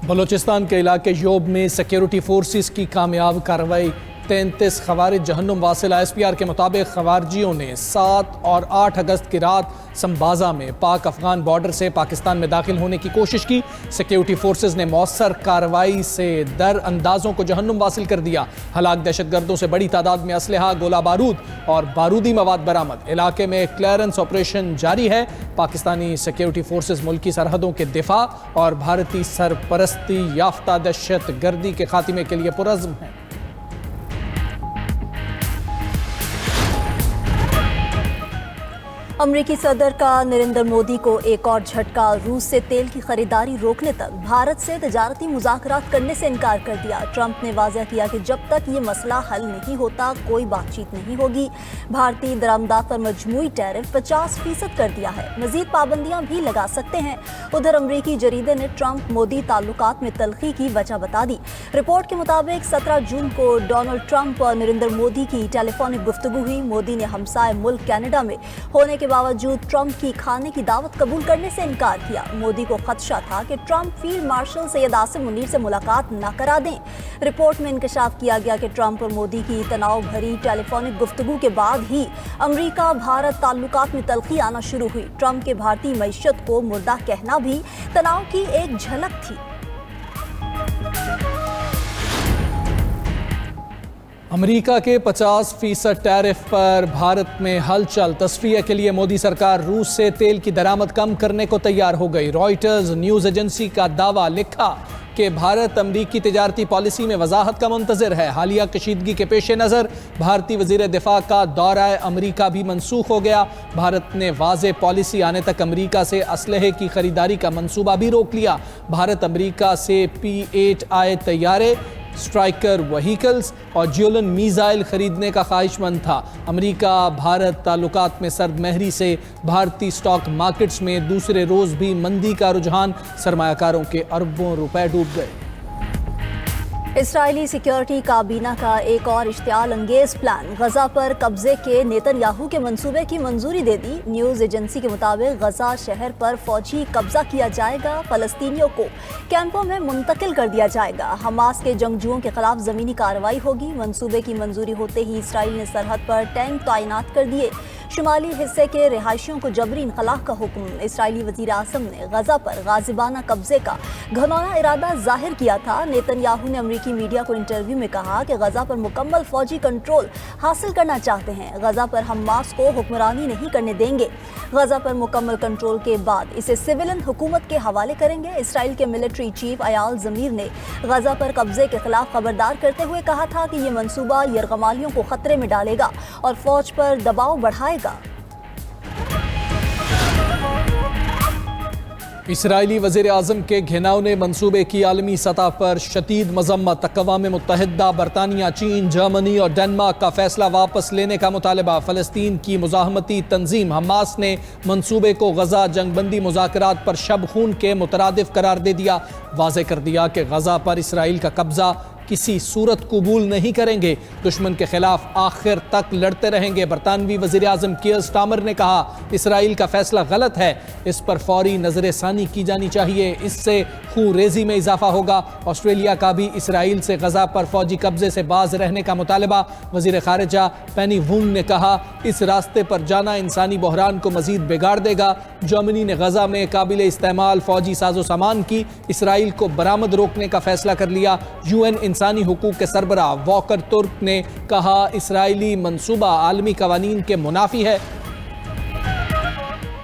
بلوچستان کے علاقے یوب میں سیکیورٹی فورسز کی کامیاب کارروائی، 33 خوارج جہنم واصل۔ ISPR کے مطابق خوارجیوں نے 7 اور 8 اگست کی رات سمبازا میں پاک افغان بارڈر سے پاکستان میں داخل ہونے کی کوشش کی۔ سیکیورٹی فورسز نے مؤثر کارروائی سے در اندازوں کو جہنم واصل کر دیا۔ ہلاک دہشت گردوں سے بڑی تعداد میں اسلحہ، گولہ بارود اور بارودی مواد برآمد۔ علاقے میں کلیئرنس آپریشن جاری ہے۔ پاکستانی سیکیورٹی فورسز ملکی سرحدوں کے دفاع اور بھارتی سرپرستی یافتہ دہشت گردی کے خاتمے کے لیے پرعزم ہیں۔ امریکی صدر کا نریندر مودی کو ایک اور جھٹکا، روس سے تیل کی خریداری روکنے تک بھارت سے تجارتی مذاکرات کرنے سے انکار کر دیا۔ ٹرمپ نے واضح کیا کہ جب تک یہ مسئلہ حل نہیں ہوتا کوئی بات چیت نہیں ہوگی۔ بھارتی درآمدات پر مجموعی ٹیرف 50% کر دیا ہے، مزید پابندیاں بھی لگا سکتے ہیں۔ ادھر امریکی جریدے نے ٹرمپ مودی تعلقات میں تلخی کی وجہ بتا دی۔ رپورٹ کے مطابق 17 جون کو ڈونلڈ ٹرمپ اور نریندر مودی کی ٹیلی فونک گفتگو ہوئی۔ مودی نے ہمسائے ملک کینیڈا میں ہونے کے باوجود ٹرمپ کی کھانے کی دعوت قبول کرنے سے انکار کیا۔ مودی کو خدشہ تھا کہ Trump field marshal Syed Asim Munir سے ملاقات نہ کرا دیں۔ رپورٹ میں انکشاف کیا گیا کہ ٹرمپ اور مودی کی تناؤ بھری ٹیلی فونک گفتگو کے بعد ہی امریکہ بھارت تعلقات میں تلخی آنا شروع ہوئی۔ ٹرمپ کے بھارتی معیشت کو مردہ کہنا بھی تناؤ کی ایک جھلک تھی۔ امریکہ کے 50% ٹیرف پر بھارت میں ہلچل۔ تصفیہ کے لیے مودی سرکار روس سے تیل کی درآمد کم کرنے کو تیار ہو گئی۔ رائٹرز نیوز ایجنسی کا دعویٰ لکھا کہ بھارت امریکی تجارتی پالیسی میں وضاحت کا منتظر ہے۔ حالیہ کشیدگی کے پیش نظر بھارتی وزیر دفاع کا دورہ امریکہ بھی منسوخ ہو گیا۔ بھارت نے واضح پالیسی آنے تک امریکہ سے اسلحے کی خریداری کا منصوبہ بھی روک لیا۔ بھارت امریکہ سے P-8I طیارے، اسٹرائکر وہیکلز اور جیولن میزائل خریدنے کا خواہش مند تھا۔ امریکہ بھارت تعلقات میں سرد مہری سے بھارتی سٹاک مارکیٹس میں دوسرے روز بھی مندی کا رجحان، سرمایہ کاروں کے اربوں روپے ڈوب گئے۔ اسرائیلی سیکیورٹی کابینہ کا ایک اور اشتعال انگیز پلان، غزہ پر قبضے کے نیتن یاہو کے منصوبے کی منظوری دے دی۔ نیوز ایجنسی کے مطابق غزہ شہر پر فوجی قبضہ کیا جائے گا، فلسطینیوں کو کیمپوں میں منتقل کر دیا جائے گا، حماس کے جنگجوؤں کے خلاف زمینی کارروائی ہوگی۔ منصوبے کی منظوری ہوتے ہی اسرائیل نے سرحد پر ٹینک تعینات کر دیے۔ شمالی حصے کے رہائشیوں کو جبری انخلاء کا حکم۔ اسرائیلی وزیر اعظم نے غزہ پر غازبانہ قبضے کا گھناؤنا ارادہ ظاہر کیا تھا۔ نیتن یاہو نے امریکی میڈیا کو انٹرویو میں کہا کہ غزہ پر مکمل فوجی کنٹرول حاصل کرنا چاہتے ہیں، غزہ پر حماس کو حکمرانی نہیں کرنے دیں گے۔ غزہ پر مکمل کنٹرول کے بعد اسے سویلین حکومت کے حوالے کریں گے۔ اسرائیل کے ملٹری چیف ایال زمیر نے غزہ پر قبضے کے خلاف خبردار کرتے ہوئے کہا تھا کہ یہ منصوبہ یرغمالیوں کو خطرے میں ڈالے گا اور فوج پر دباؤ بڑھائے گا۔ اسرائیلی وزیر اعظم کے گھناؤنے منصوبے کی عالمی سطح پر شدید مذمت۔ اقوام متحدہ، برطانیہ، چین، جرمنی اور ڈنمارک کا فیصلہ واپس لینے کا مطالبہ۔ فلسطین کی مزاحمتی تنظیم حماس نے منصوبے کو غزہ جنگ بندی مذاکرات پر شب خون کے مترادف قرار دے دیا۔ واضح کر دیا کہ غزہ پر اسرائیل کا قبضہ کسی صورت قبول نہیں کریں گے، دشمن کے خلاف آخر تک لڑتے رہیں گے۔ برطانوی وزیر اعظم کیئر سٹارمر نے کہا اسرائیل کا فیصلہ غلط ہے، اس پر فوری نظر ثانی کی جانی چاہیے، اس سے خون ریزی میں اضافہ ہوگا۔ آسٹریلیا کا بھی اسرائیل سے غزہ پر فوجی قبضے سے باز رہنے کا مطالبہ۔ وزیر خارجہ پینی وونگ نے کہا اس راستے پر جانا انسانی بحران کو مزید بگاڑ دے گا۔ جرمنی نے غزہ میں قابل استعمال فوجی ساز و سامان کی اسرائیل کو برآمد روکنے کا فیصلہ کر لیا۔ UN انسانی حقوق کے سربراہ واکر ترک نے کہا اسرائیلی منصوبہ عالمی قوانین کے منافی ہے۔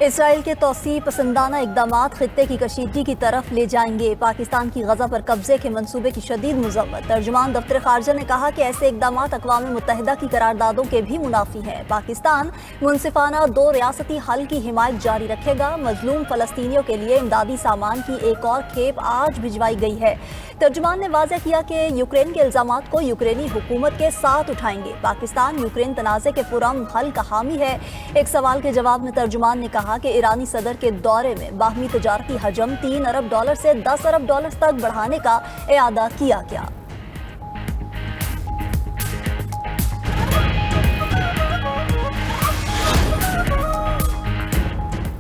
اسرائیل کے توسیع پسندانہ اقدامات خطے کی کشیدگی کی طرف لے جائیں گے۔ پاکستان کی غزہ پر قبضے کے منصوبے کی شدید مذمت۔ ترجمان دفتر خارجہ نے کہا کہ ایسے اقدامات اقوام متحدہ کی قراردادوں کے بھی منافی ہیں۔ پاکستان منصفانہ 2 ریاستی حل کی حمایت جاری رکھے گا۔ مظلوم فلسطینیوں کے لیے امدادی سامان کی ایک اور کھیپ آج بھجوائی گئی ہے۔ ترجمان نے واضح کیا کہ یوکرین کے الزامات کو یوکرینی حکومت کے ساتھ اٹھائیں گے۔ پاکستان یوکرین تنازع کے پرامن حل کا حامی ہے۔ ایک سوال کے جواب میں ترجمان نے کہا کہ ایرانی صدر کے دورے میں باہمی تجارتی حجم $3 ارب سے $10 ارب تک بڑھانے کا اعادہ کیا گیا۔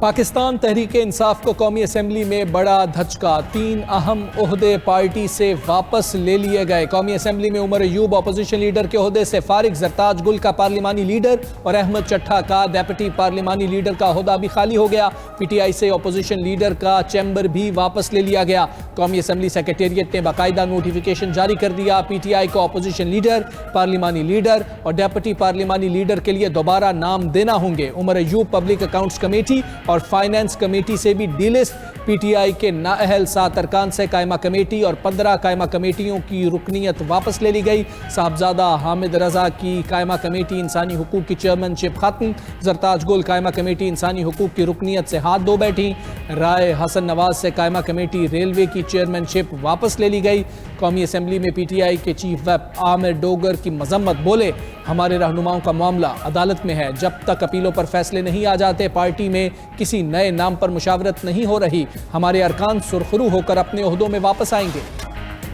پاکستان تحریک انصاف کو قومی اسمبلی میں بڑا دھچکا، 3 اہم عہدے پارٹی سے واپس لے لیے گئے۔ قومی اسمبلی میں عمر ایوب اپوزیشن لیڈر کے عہدے سے فارغ، زرتاج گل کا پارلیمانی لیڈر اور احمد چٹھا کا ڈیپٹی پارلیمانی لیڈر کا عہدہ بھی خالی ہو گیا۔ پی ٹی آئی سے اپوزیشن لیڈر کا چیمبر بھی واپس لے لیا گیا۔ قومی اسمبلی سیکریٹریٹ نے باقاعدہ نوٹیفیکیشن جاری کر دیا، پی ٹی آئی کو اپوزیشن لیڈر، پارلیمانی لیڈر اور ڈیپٹی پارلیمانی لیڈر کے لیے دوبارہ نام دینا ہوں گے۔ Omar Ayub public accounts committee اور فائنانس کمیٹی سے بھی D list, P T I کے نااہل 7 ارکان سے قائمہ کمیٹی اور 15 قائمہ کمیٹیوں کی رکنیت واپس لے لی گئی۔ صاحبزادہ حامد رضا کی قائمہ کمیٹی انسانی حقوق کی چیئرمین شپ ختم، زرتاج گل قائمہ کمیٹی انسانی حقوق کی رکنیت سے ہاتھ دھو بیٹھی، رائے حسن نواز سے قائمہ کمیٹی ریلوے کی چیئرمین شپ واپس لے لی گئی۔ قومی اسمبلی میں پی ٹی آئی کے چیف ویپ عامر ڈوگر کی مذمت، بولے ہمارے رہنماؤں کا معاملہ عدالت میں ہے، جب تک اپیلوں پر فیصلے نہیں آ جاتے پارٹی میں کسی نئے نام پر مشاورت نہیں ہو رہی، ہمارے ارکان سرخرو ہو کر اپنے عہدوں میں واپس آئیں گے۔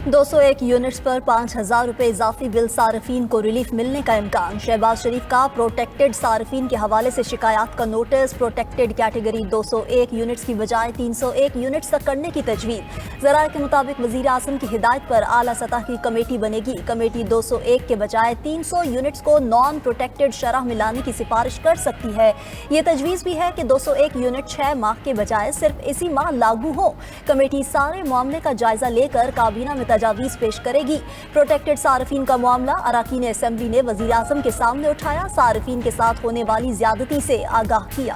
201 یونٹس پر 5,000 روپے اضافی بل صارفین کو ریلیف ملنے کا امکان۔ شہباز شریف کا پروٹیکٹڈ صارفین کے حوالے سے شکایات کا نوٹس، پروٹیکٹڈ کیٹیگری 201 یونٹس کی بجائے 301 یونٹس تک کرنے کی تجویز۔ ذرائع کے مطابق وزیر اعظم کی ہدایت پر اعلیٰ سطح کی کمیٹی بنے گی۔ کمیٹی 201 کے بجائے 300 یونٹس کو نان پروٹیکٹڈ شرح میں لانے کی سفارش کر سکتی ہے۔ یہ تجویز بھی ہے کہ 201 یونٹ 6 ماہ کے بجائے صرف اسی ماہ لاگو ہو۔ کمیٹی سارے معاملے کا جائزہ لے کر کابینہ میں تجاویز پیش کرے گی۔ پروٹیکٹڈ صارفین کا معاملہ اراکین اسمبلی نے وزیر اعظم کے سامنے اٹھایا، صارفین کے ساتھ ہونے والی زیادتی سے آگاہ کیا۔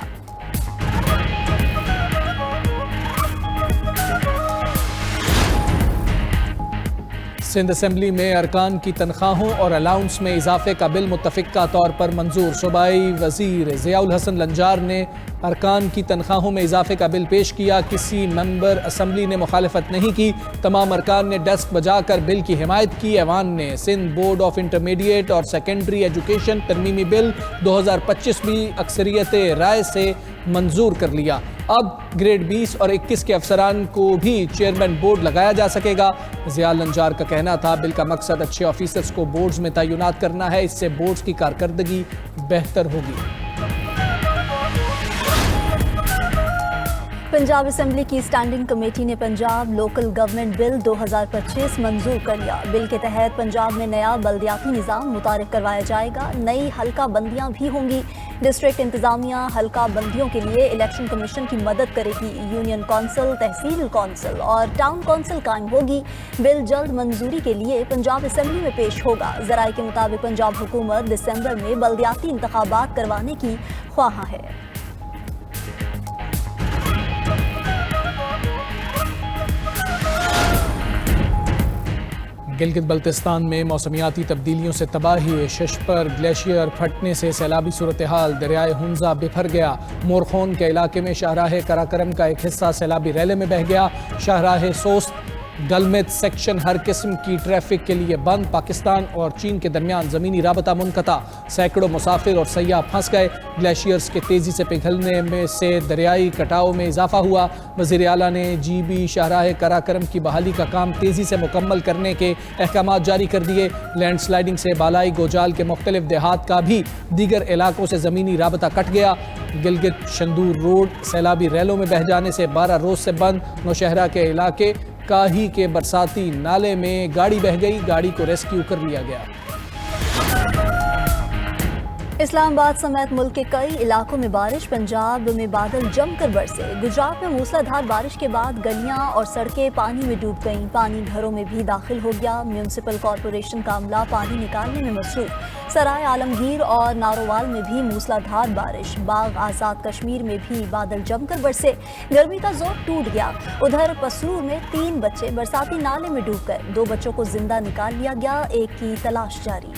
سندھ اسمبلی میں ارکان کی تنخواہوں اور الاؤنس میں اضافے کا بل متفقہ طور پر منظور۔ صوبائی وزیر ضیاء الحسن لنجار نے ارکان کی تنخواہوں میں اضافے کا بل پیش کیا، کسی ممبر اسمبلی نے مخالفت نہیں کی، تمام ارکان نے ڈسک بجا کر بل کی حمایت کی۔ ایوان نے سندھ بورڈ آف انٹرمیڈیٹ اور سیکنڈری ایجوکیشن ترمیمی بل 2025 بھی اکثریت رائے سے منظور کر لیا۔ اب گریڈ 20 اور 21 کے افسران کو بھی چیئرمین بورڈ لگایا جا سکے گا۔ ضیاء لنجار کا کہنا تھا بل کا مقصد اچھے آفیسرز کو بورڈز میں تعینات کرنا ہے، اس سے بورڈز کی کارکردگی بہتر ہوگی۔ پنجاب اسمبلی کی اسٹینڈنگ کمیٹی نے پنجاب لوکل گورنمنٹ بل 2025 منظور کر لیا۔ بل کے تحت پنجاب میں نیا بلدیاتی نظام متعارف کروایا جائے گا، نئی حلقہ بندیاں بھی ہوں گی۔ ڈسٹرکٹ انتظامیہ حلقہ بندیوں کے لیے الیکشن کمیشن کی مدد کرے گی۔ یونین کونسل، تحصیل کونسل اور ٹاؤن کونسل قائم ہوگی۔ بل جلد منظوری کے لیے پنجاب اسمبلی میں پیش ہوگا۔ ذرائع کے مطابق پنجاب حکومت دسمبر میں بلدیاتی انتخابات کروانے کی خواہاں ہے۔ گلگت بلتستان میں موسمیاتی تبدیلیوں سے تباہی، ششپر گلیشیئر پھٹنے سے سیلابی صورتحال، دریائے ہنزا بفر گیا۔ مورخون کے علاقے میں شاہراہ کراکرم کا ایک حصہ سیلابی ریلے میں بہہ گیا۔ شاہراہ سوست گلمت سیکشن ہر قسم کی ٹریفک کے لیے بند۔ پاکستان اور چین کے درمیان زمینی رابطہ منقطع، سینکڑوں مسافر اور سیاح پھنس گئے۔ گلیشیئرز کے تیزی سے پگھلنے میں سے دریائی کٹاؤ میں اضافہ ہوا۔ وزیر اعلیٰ نے جی بی شاہراہ کراکرم کی بحالی کا کام تیزی سے مکمل کرنے کے احکامات جاری کر دیے۔ لینڈ سلائیڈنگ سے بالائی گوجال کے مختلف دیہات کا بھی دیگر علاقوں سے زمینی رابطہ کٹ گیا۔ گلگت شندور روڈ سیلابی ریلوں میں بہہ جانے سے 12 روز سے بند۔ نوشہرہ کے علاقے کاہی کے برساتی نالے میں گاڑی بہہ گئی، گاڑی کو ریسکیو کر لیا گیا۔ اسلام آباد سمیت ملک کے کئی علاقوں میں بارش، پنجاب میں بادل جم کر برسے۔ گجرات میں موسلا دھار بارش کے بعد گلیاں اور سڑکیں پانی میں ڈوب گئیں، پانی گھروں میں بھی داخل ہو گیا۔ میونسپل کارپوریشن کا عملہ پانی نکالنے میں مصروف۔ سرائے عالمگیر اور نارووال میں بھی موسلا دھار بارش، باغ آزاد کشمیر میں بھی بادل جم کر برسے، گرمی کا زور ٹوٹ گیا۔ ادھر پسرور میں 3 بچے برساتی نالے میں ڈوب گئے، 2 بچوں کو زندہ نکال لیا گیا، ایک کی تلاش جاری۔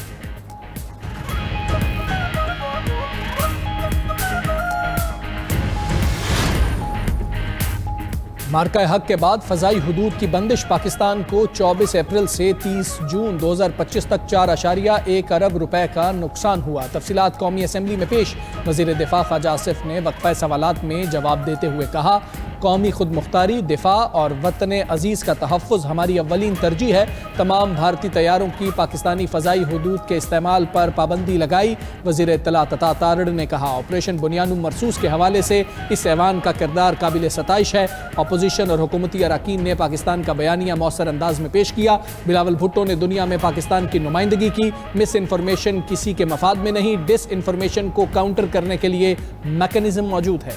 مارکہ حق کے بعد فضائی حدود کی بندش، پاکستان کو 24 اپریل سے 30 جون 2025 تک 4.1 ارب روپے کا نقصان ہوا۔ تفصیلات قومی اسمبلی میں پیش۔ وزیر دفاع خواجہ آصف نے وقفہ سوالات میں جواب دیتے ہوئے کہا قومی خود مختاری، دفاع اور وطن عزیز کا تحفظ ہماری اولین ترجیح ہے۔ تمام بھارتی طیاروں کی پاکستانی فضائی حدود کے استعمال پر پابندی لگائی۔ وزیر اطلاعات عطا تارڑ نے کہا آپریشن بنیاد مرصوص کے حوالے سے اس ایوان کا کردار قابل ستائش ہے۔ اپوزیشن اور حکومتی اراکین نے پاکستان کا بیانیہ مؤثر انداز میں پیش کیا۔ بلاول بھٹو نے دنیا میں پاکستان کی نمائندگی کی۔ مس انفارمیشن کسی کے مفاد میں نہیں، ڈس انفارمیشن کو کاؤنٹر کرنے کے لیے میکانزم موجود ہے۔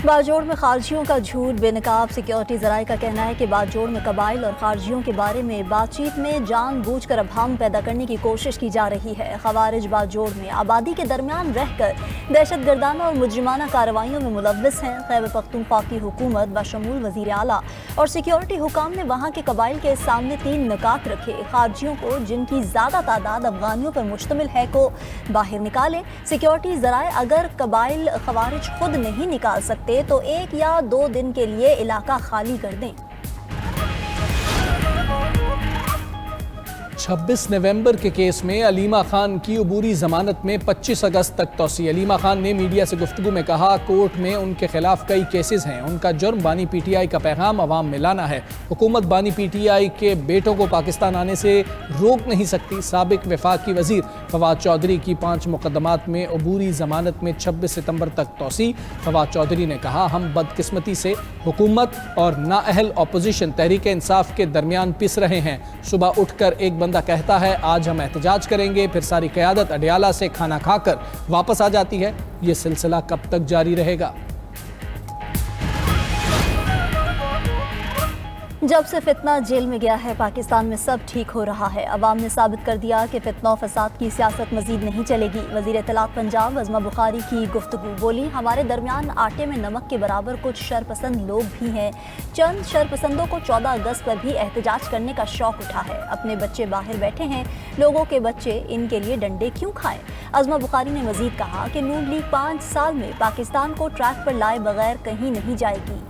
باجوڑ میں خارجیوں کا جھوٹ، بے نقاب سیکیورٹی ذرائع کا کہنا ہے کہ باجوڑ میں قبائل اور خارجیوں کے بارے میں بات چیت میں جان بوجھ کر ابہام پیدا کرنے کی کوشش کی جا رہی ہے۔ خوارج باجوڑ میں آبادی کے درمیان رہ کر دہشت گردانہ اور مجرمانہ کارروائیوں میں ملوث ہیں۔ خیبر پختونخوا کی حکومت بشمول وزیر اعلیٰ اور سیکیورٹی حکام نے وہاں کے قبائل کے سامنے 3 نکات رکھے۔ خارجیوں کو، جن کی زیادہ تعداد افغانیوں پر مشتمل ہے، کو باہر نکالیں۔ سیکیورٹی ذرائع اگر قبائل خوارج خود نہیں نکال سکتے تو 1 یا 2 دن کے لیے علاقہ خالی کر دیں۔ 26 نومبر کے کیس میں علیمہ خان کی عبوری ضمانت میں 25 اگست تک توسیع۔ علیمہ خان نے میڈیا سے گفتگو میں کہا کورٹ میں ان کے خلاف کئی کیسز ہیں، ان کا جرم بانی پی ٹی آئی کا پیغام عوام میں لانا ہے۔ حکومت بانی پی ٹی آئی کے بیٹوں کو پاکستان آنے سے روک نہیں سکتی۔ سابق وفاقی وزیر فواد چودھری کی 5 مقدمات میں عبوری ضمانت میں 26 ستمبر تک توسیع۔ فواد چودھری نے کہا ہم بدقسمتی سے حکومت اور نااہل اپوزیشن تحریک انصاف کے درمیان پس رہے ہیں۔ صبح اٹھ کر ایک بندہ کہتا ہے آج ہم احتجاج کریں گے، پھر ساری قیادت اڈیالہ سے کھانا کھا کر واپس آ جاتی ہے۔ یہ سلسلہ کب تک جاری رہے گا؟ جب سے فتنہ جیل میں گیا ہے پاکستان میں سب ٹھیک ہو رہا ہے۔ عوام نے ثابت کر دیا کہ فتنہ و فساد کی سیاست مزید نہیں چلے گی۔ وزیر اطلاعات پنجاب عظمہ بخاری کی گفتگو، بولی ہمارے درمیان آٹے میں نمک کے برابر کچھ شرپسند لوگ بھی ہیں۔ چند شرپسندوں کو 14 اگست پر بھی احتجاج کرنے کا شوق اٹھا ہے۔ اپنے بچے باہر بیٹھے ہیں، لوگوں کے بچے ان کے لیے ڈنڈے کیوں کھائیں؟ عظمہ بخاری نے مزید کہا کہ نون لیگ 5 سال میں پاکستان کو ٹریک پر لائے بغیر کہیں نہیں جائے گی۔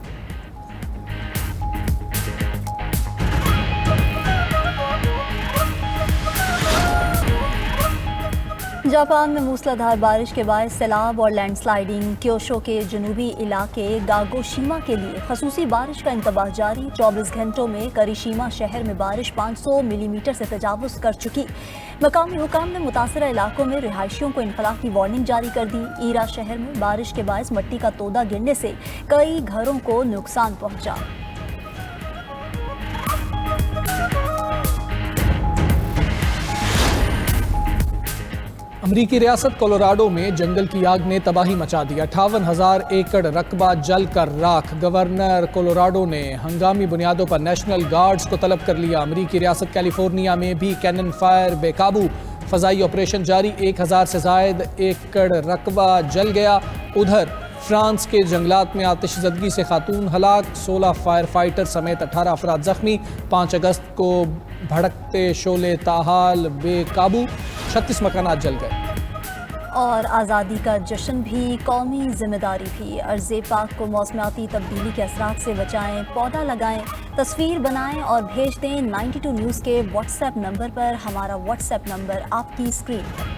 جاپان میں موسلادھار بارش کے باعث سیلاب اور لینڈ سلائیڈنگ، کیوشو کے جنوبی علاقے گاگوشیما کے لیے خصوصی بارش کا انتباہ جاری۔ 24 گھنٹوں میں کریشیما شہر میں بارش 500 ملی میٹر سے تجاوز کر چکی۔ مقامی حکام نے متاثرہ علاقوں میں رہائشیوں کو انخلا کی وارننگ جاری کر دی۔ ایرا شہر میں بارش کے باعث مٹی کا تودا گرنے سے کئی گھروں کو نقصان پہنچا۔ امریکی ریاست کولوراڈو میں جنگل کی آگ نے تباہی مچا دی۔ 58,000 ایکڑ رقبہ جل کر راکھ۔ گورنر کولوراڈو نے ہنگامی بنیادوں پر نیشنل گارڈز کو طلب کر لیا۔ امریکی ریاست کیلیفورنیا میں بھی کینن فائر بے قابو، فضائی آپریشن جاری۔ 1,000 سے زائد ایکڑ رقبہ جل گیا۔ ادھر فرانس کے جنگلات میں آتش زدگی سے خاتون ہلاک، 16 فائر فائٹر سمیت 18 افراد زخمی۔ 5 اگست کو بھڑکتے شعلے تاحال بے قابو، 36 مکانات جل گئے۔ اور آزادی کا جشن بھی، قومی ذمہ داری بھی۔ ارض پاک کو موسمیاتی تبدیلی کے اثرات سے بچائیں، پودا لگائیں، تصویر بنائیں اور بھیج دیں 92 نیوز کے واٹس ایپ نمبر پر۔ ہمارا واٹس ایپ نمبر آپ کی اسکرین پر۔